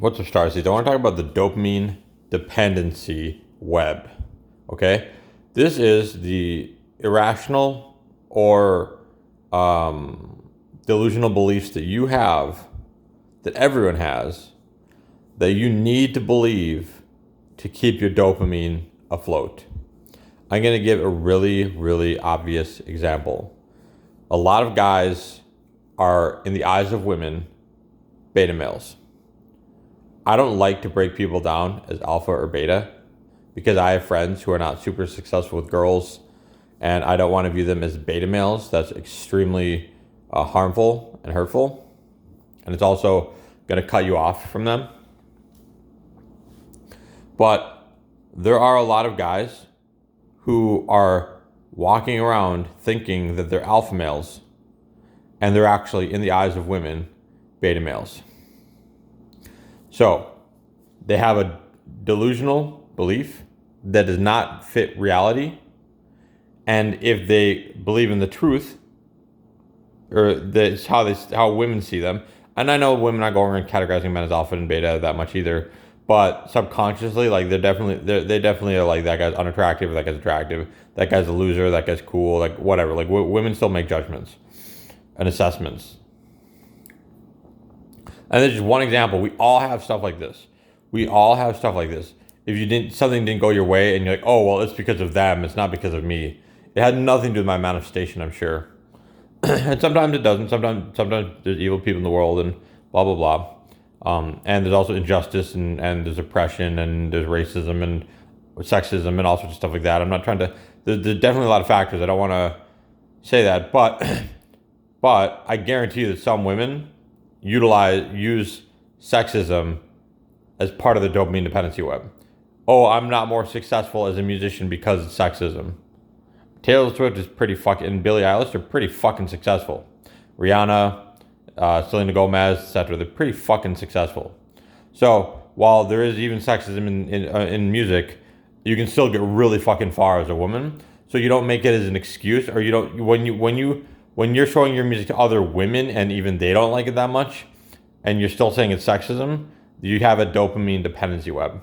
What's up, Starseeds? I want to talk about the dopamine dependency web. Okay, this is the irrational or delusional beliefs that you have, that everyone has, that you need to believe to keep your dopamine afloat. I'm going to give a really, really obvious example. A lot of guys are, in the eyes of women, beta males. I don't like to break people down as alpha or beta because I have friends who are not super successful with girls, and I don't want to view them as beta males. That's extremely harmful and hurtful, and it's also going to cut you off from them. But there are a lot of guys who are walking around thinking that they're alpha males, and they're actually, in the eyes of women, beta males. So they have a delusional belief that does not fit reality. And if they believe in the truth, or that's how women see them, and I know women aren't going around categorizing men as alpha and beta that much either, but subconsciously, like they definitely are like, that guy's unattractive, or that guy's attractive, that guy's a loser, that guy's cool, like whatever. Like women still make judgments and assessments. And there's just one example. We all have stuff like this. If something didn't go your way and you're like, oh, well, it's because of them, it's not because of me. It had nothing to do with my manifestation, I'm sure. And sometimes it doesn't. Sometimes there's evil people in the world and blah, blah, blah. And there's also injustice and there's oppression and there's racism and sexism and all sorts of stuff like that. I'm not trying to, there's definitely a lot of factors. I don't want to say that, but I guarantee you that some women use sexism as part of the dopamine dependency web. Oh, I'm not more successful as a musician because it's sexism. Taylor Swift is pretty fucking, and Billie Eilish are pretty fucking successful. Rihanna, Selena Gomez, etc. They're pretty fucking successful. So while there is even sexism in music, you can still get really fucking far as a woman. So you don't make it as an excuse, or you don't when you're showing your music to other women and even they don't like it that much, and you're still saying it's sexism, you have a dopamine dependency web.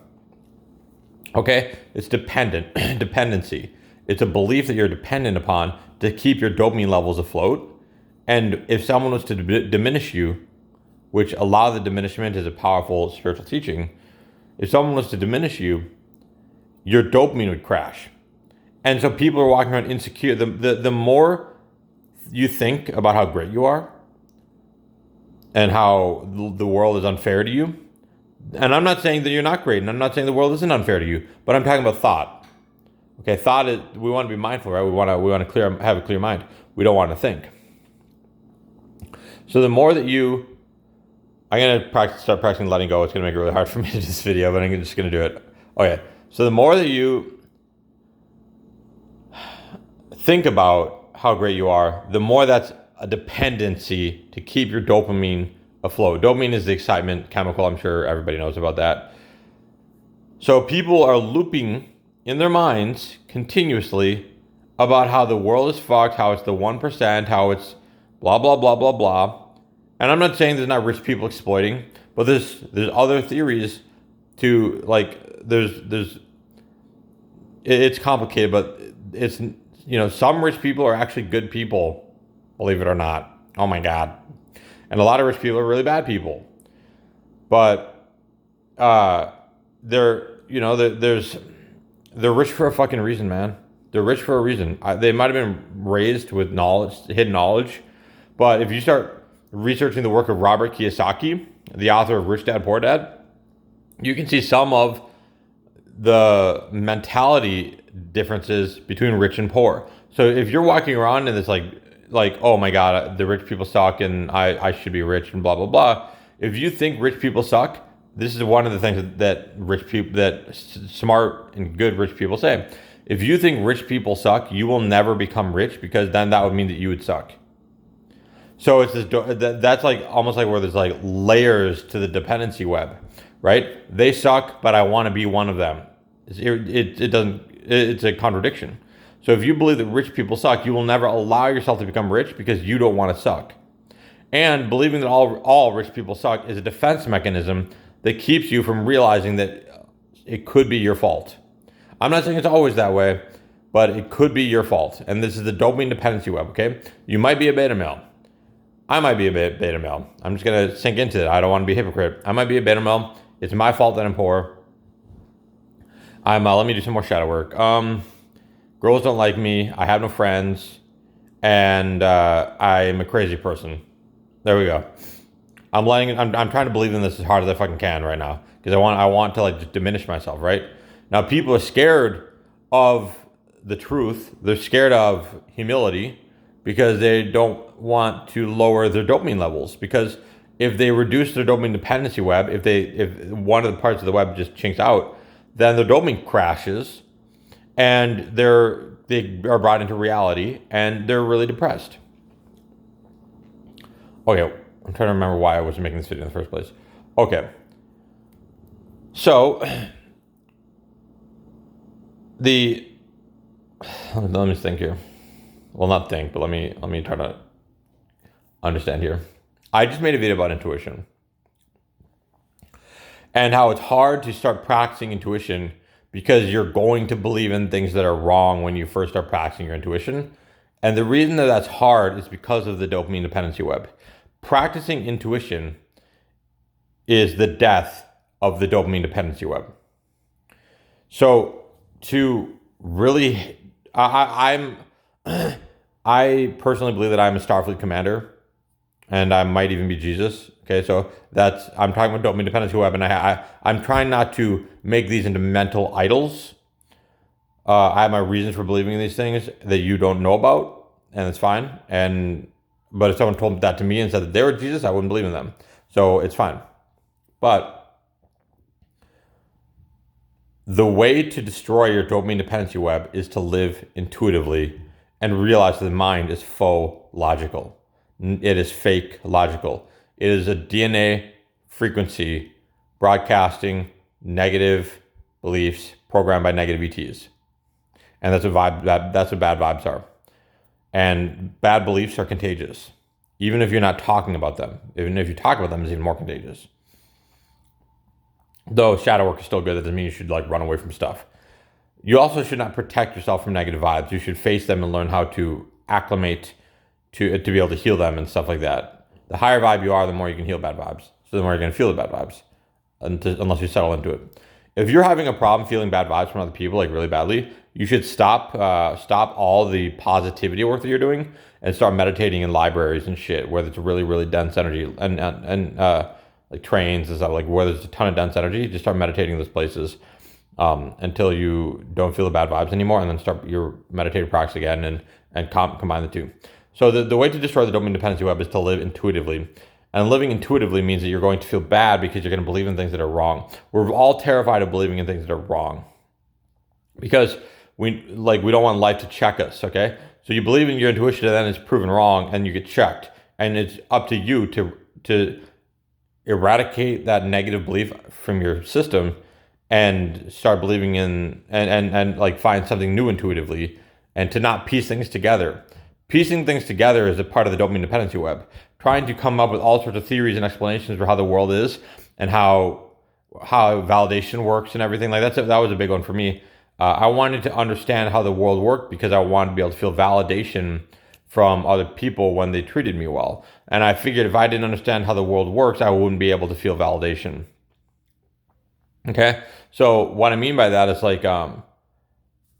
Okay? It's dependency. It's a belief that you're dependent upon to keep your dopamine levels afloat. And if someone was to diminish you, which a lot of the diminishment is a powerful spiritual teaching, if someone was to diminish you, your dopamine would crash. And so people are walking around insecure. The more you think about how great you are and how the world is unfair to you, and I'm not saying that you're not great, and I'm not saying the world isn't unfair to you, but I'm talking about thought. Okay, thought is, we want to be mindful, right? We want to have a clear mind. We don't want to think. So the more that I'm gonna start practicing letting go. It's gonna make it really hard for me to do this video, but I'm just gonna do it. Okay, so the more that you think about how great you are, the more that's a dependency to keep your dopamine afloat. Dopamine is the excitement chemical. I'm sure everybody knows about that. So people are looping in their minds continuously about how the world is fucked, how it's the 1%, how it's blah, blah, blah, blah, blah. And I'm not saying there's not rich people exploiting, but there's other theories to, like, it's complicated, but it's, some rich people are actually good people, believe it or not. Oh my God. And a lot of rich people are really bad people. But they're rich for a fucking reason, man. They're rich for a reason. They might have been raised with knowledge, hidden knowledge. But if you start researching the work of Robert Kiyosaki, the author of Rich Dad, Poor Dad, you can see some of the mentality differences between rich and poor. So if you're walking around and it's like, oh my God, the rich people suck and I should be rich and blah, blah, blah. If you think rich people suck, this is one of the things that smart and good rich people say. If you think rich people suck, you will never become rich, because then that would mean that you would suck. So it's that's like almost like where there's like layers to the dependency web, right? They suck, but I want to be one of them. It's a contradiction. So if you believe that rich people suck, you will never allow yourself to become rich because you don't want to suck. And believing that all rich people suck is a defense mechanism that keeps you from realizing that it could be your fault. I'm not saying it's always that way, but it could be your fault. And this is the dopamine dependency web, okay? You might be a beta male. I might be a beta male. I'm just going to sink into it. I don't want to be a hypocrite. I might be a beta male. It's my fault that I'm poor. Let me do some more shadow work. Girls don't like me. I have no friends. And I'm a crazy person. There we go. I'm trying to believe in this as hard as I fucking can right now. Because I want to like just diminish myself, right? Now people are scared of the truth. They're scared of humility because they don't want to lower their dopamine levels. Because if they reduce their dopamine dependency web, if one of the parts of the web just chinks out, then their dopamine crashes, and they are brought into reality, and they're really depressed. Okay, I'm trying to remember why I was making this video in the first place. Okay, so let me think here. Well, not think, but let me try to understand here. I just made a video about intuition and how it's hard to start practicing intuition because you're going to believe in things that are wrong when you first start practicing your intuition. And the reason that that's hard is because of the dopamine dependency web. Practicing intuition is the death of the dopamine dependency web. So to really, I personally believe that I'm a Starfleet commander, and I might even be Jesus. Okay, so I'm talking about dopamine dependency web, and I'm trying not to make these into mental idols. I have my reasons for believing in these things that you don't know about, and it's fine. But if someone told that to me and said that they were Jesus, I wouldn't believe in them. So it's fine. But the way to destroy your dopamine dependency web is to live intuitively and realize that the mind is faux logical. It is fake logical. It is a DNA frequency broadcasting negative beliefs programmed by negative ETs. And that's what bad vibes are. And bad beliefs are contagious. Even if you're not talking about them. Even if you talk about them, it's even more contagious. Though shadow work is still good, that doesn't mean you should like run away from stuff. You also should not protect yourself from negative vibes. You should face them and learn how to acclimate to be able to heal them and stuff like that. The higher vibe you are, the more you can heal bad vibes. So the more you're going to feel the bad vibes, unless you settle into it. If you're having a problem feeling bad vibes from other people, like really badly, you should stop all the positivity work that you're doing and start meditating in libraries and shit where there's really, really dense energy and like trains and stuff, like where there's a ton of dense energy. Just start meditating in those places until you don't feel the bad vibes anymore, and then start your meditative practice again and combine the two. So the way to destroy the dopamine dependency web is to live intuitively. And living intuitively means that you're going to feel bad because you're going to believe in things that are wrong. We're all terrified of believing in things that are wrong because we don't want life to check us, okay? So you believe in your intuition and then it's proven wrong and you get checked. And it's up to you to eradicate that negative belief from your system and start believing in and like find something new intuitively and to not piece things together. Piecing things together is a part of the dopamine dependency web. Trying to come up with all sorts of theories and explanations for how the world is and how validation works and everything like that was a big one for me. I wanted to understand how the world worked because I wanted to be able to feel validation from other people when they treated me well. And I figured if I didn't understand how the world works, I wouldn't be able to feel validation. Okay? So what I mean by that is like,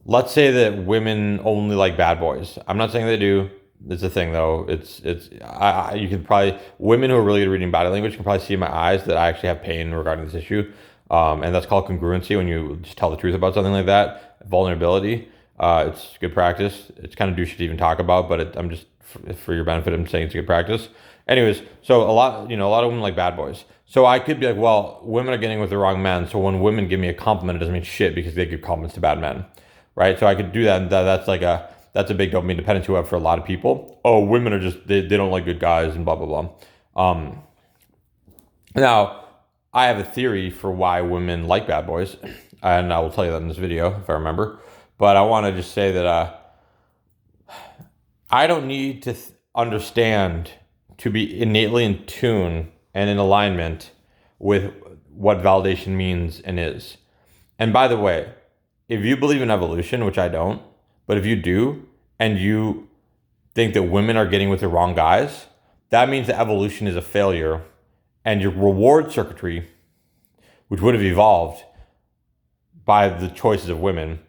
let's say that women only like bad boys. I'm not saying they do. It's a thing though. You can probably, women who are really good at reading body language can probably see in my eyes that I actually have pain regarding this issue. And that's called congruency, when you just tell the truth about something like that. Vulnerability. It's good practice. It's kind of douchey to even talk about, but I'm just, for your benefit, I'm saying it's good practice. Anyways, so a lot of women like bad boys. So I could be like, well, women are getting with the wrong men. So when women give me a compliment, it doesn't mean shit because they give compliments to bad men, right? So I could do that. And that's a big dopamine dependency web for a lot of people. Oh, women are just, they don't like good guys and blah, blah, blah. Now, I have a theory for why women like bad boys, and I will tell you that in this video if I remember. But I want to just say that I don't need to understand to be innately in tune and in alignment with what validation means and is. And by the way, if you believe in evolution, which I don't, but if you do, and you think that women are getting with the wrong guys, that means that evolution is a failure, and your reward circuitry, which would have evolved by the choices of women,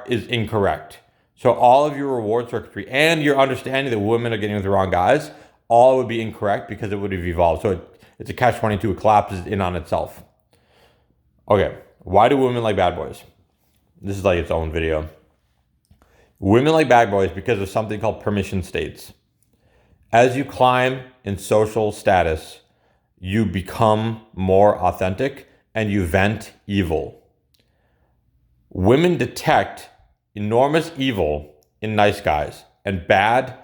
is incorrect. So all of your reward circuitry and your understanding that women are getting with the wrong guys, all would be incorrect because it would have evolved. So it's a catch-22. It collapses in on itself. Okay, why do women like bad boys? This is like its own video. Women like bad boys because of something called permission states. As you climb in social status, you become more authentic and you vent evil. Women detect enormous evil in nice guys and bad,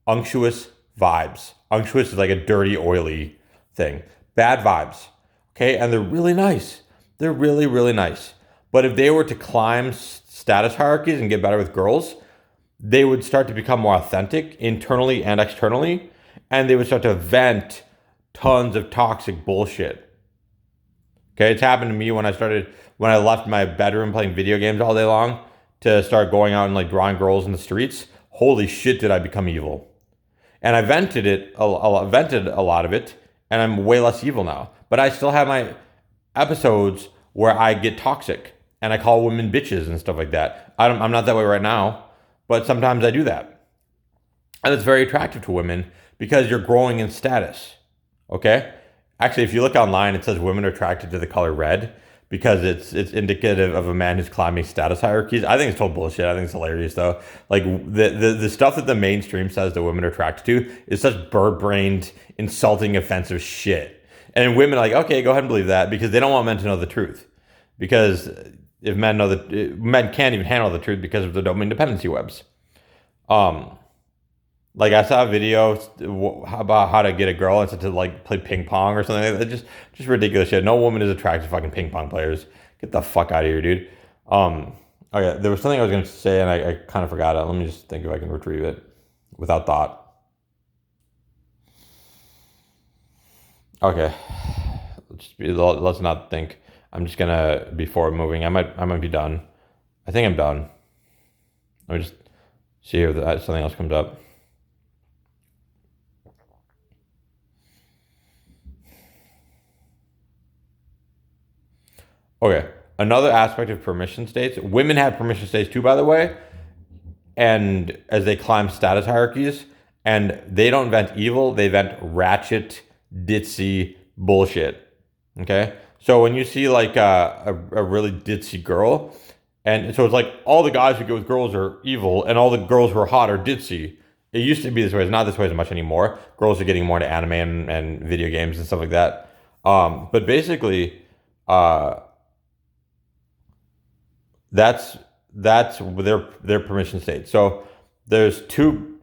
unctuous vibes. Unctuous is like a dirty, oily thing. Bad vibes. Okay, and they're really nice. They're really, really nice. But if they were to climb status hierarchies and get better with girls, they would start to become more authentic internally and externally, and they would start to vent tons of toxic bullshit. Okay, it's happened to me when I left my bedroom playing video games all day long to start going out and like drawing girls in the streets. Holy shit, did I become evil? And I vented a lot of it, and I'm way less evil now. But I still have my episodes where I get toxic and I call women bitches and stuff like that. I'm not that way right now, but sometimes I do that. And it's very attractive to women because you're growing in status. Okay? Actually, if you look online, it says women are attracted to the color red because it's indicative of a man who's climbing status hierarchies. I think it's total bullshit. I think it's hilarious though. Like the stuff that the mainstream says that women are attracted to is such bird-brained, insulting, offensive shit. And women are like, okay, go ahead and believe that because they don't want men to know the truth. Because if men know that men can't even handle the truth because of the dopamine dependency webs. Like I saw a video about how to get a girl into to like play ping pong or something like that. Just ridiculous shit. No woman is attracted to fucking ping pong players. Get the fuck out of here, dude. Okay, there was something I was gonna say and I kind of forgot it. Let me just think if I can retrieve it without thought. Okay, let's not think. I'm just gonna be forward moving. I might be done. I think I'm done. Let me just see if something else comes up. Okay, another aspect of permission states. Women have permission states too, by the way. And as they climb status hierarchies, and they don't vent evil, they vent ratchet, ditzy bullshit. Okay? So when you see like a really ditzy girl, and so it's like all the guys who get with girls are evil, and all the girls who are hot are ditzy. It used to be this way. It's not this way as much anymore. Girls are getting more into anime and video games and stuff like that. But basically, that's their permission state. So there's two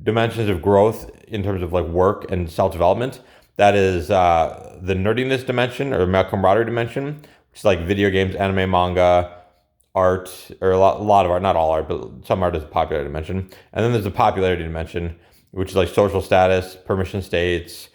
dimensions of growth in terms of like work and self-development. That is the nerdiness dimension or male camaraderie dimension, which is like video games, anime, manga, art, or a lot of art, not all art, but some art is a popular dimension. And then there's the popularity dimension, which is like social status, permission states.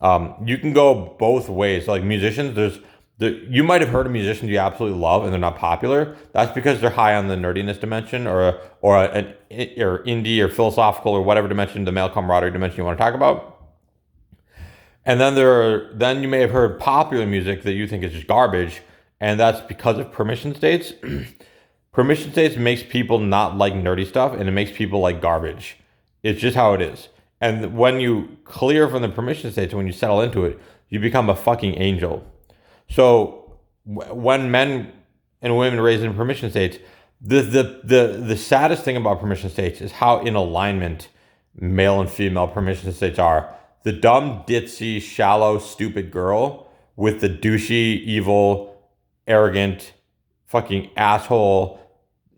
You can go both ways. So like musicians, you might have heard of musicians you absolutely love and they're not popular. That's because they're high on the nerdiness dimension or indie or philosophical or whatever dimension, the male camaraderie dimension you want to talk about. And then you may have heard popular music that you think is just garbage, and that's because of permission states. Permission states makes people not like nerdy stuff, and it makes people like garbage. It's just how it is. And when you clear from the permission states, when you settle into it, you become a fucking angel. So when men and women raised in permission states, the saddest thing about permission states is how in alignment male and female permission states are. The dumb, ditzy, shallow, stupid girl with the douchey, evil, arrogant, fucking asshole,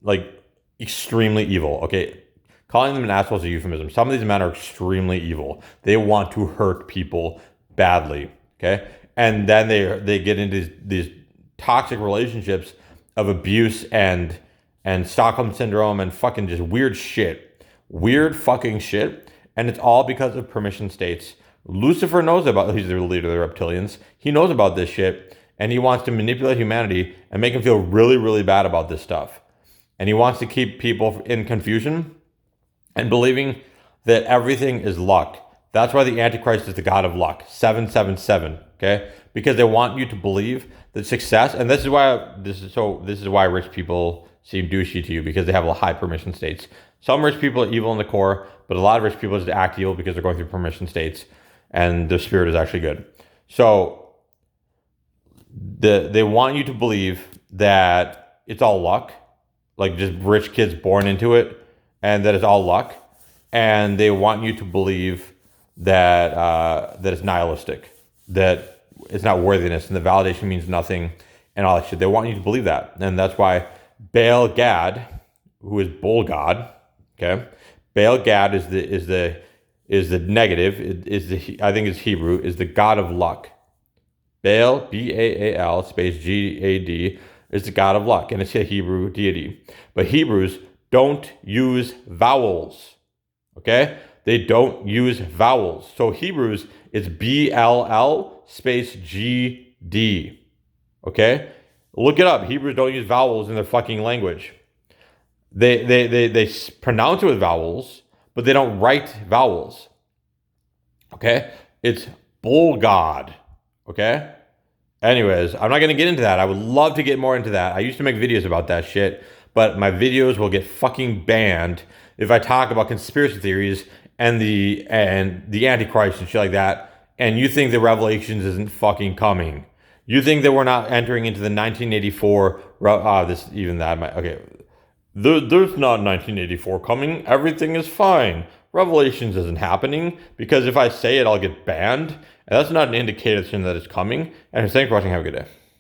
like extremely evil. Okay, calling them an asshole is a euphemism. Some of these men are extremely evil. They want to hurt people badly. Okay, and then they get into these toxic relationships of abuse and Stockholm syndrome and fucking just weird fucking shit. And it's all because of permission states. Lucifer knows about, he's the leader of the reptilians. He knows about this shit. and he wants to manipulate humanity and make them feel really, really bad about this stuff. And he wants to keep people in confusion and believing that everything is luck. That's why the Antichrist is the god of luck. 777. Okay, because they want you to believe that success, and this is why rich people seem douchey to you, because they have high permission states. Some rich people are evil in the core, but a lot of rich people just act evil because they're going through permission states, and their spirit is actually good. So they want you to believe that it's all luck, like just rich kids born into it, and that it's all luck. And they want you to believe that that it's nihilistic, that it's not worthiness, and the validation means nothing, and all that shit. They want you to believe that, and that's why Baal Gad, who is bull god, okay, Baal Gad is the negative. I think it's Hebrew, is the god of luck. Baal, Baal space Gad, is the god of luck, and it's a Hebrew deity. But Hebrews don't use vowels. Okay? They don't use vowels. So Hebrews is BLL space GD. Okay? Look it up. Hebrews don't use vowels in their fucking language. They pronounce it with vowels, but they don't write vowels. Okay? It's bull god. Okay? Anyways, I'm not going to get into that. I would love to get more into that. I used to make videos about that shit, but my videos will get fucking banned if I talk about conspiracy theories and the Antichrist and shit like that, and you think the Revelations isn't fucking coming. You think that we're not entering into the 1984, there's not 1984 coming. Everything is fine. Revelations isn't happening, because if I say it, I'll get banned. And that's not an indication that it's coming. And thanks for watching. Have a good day.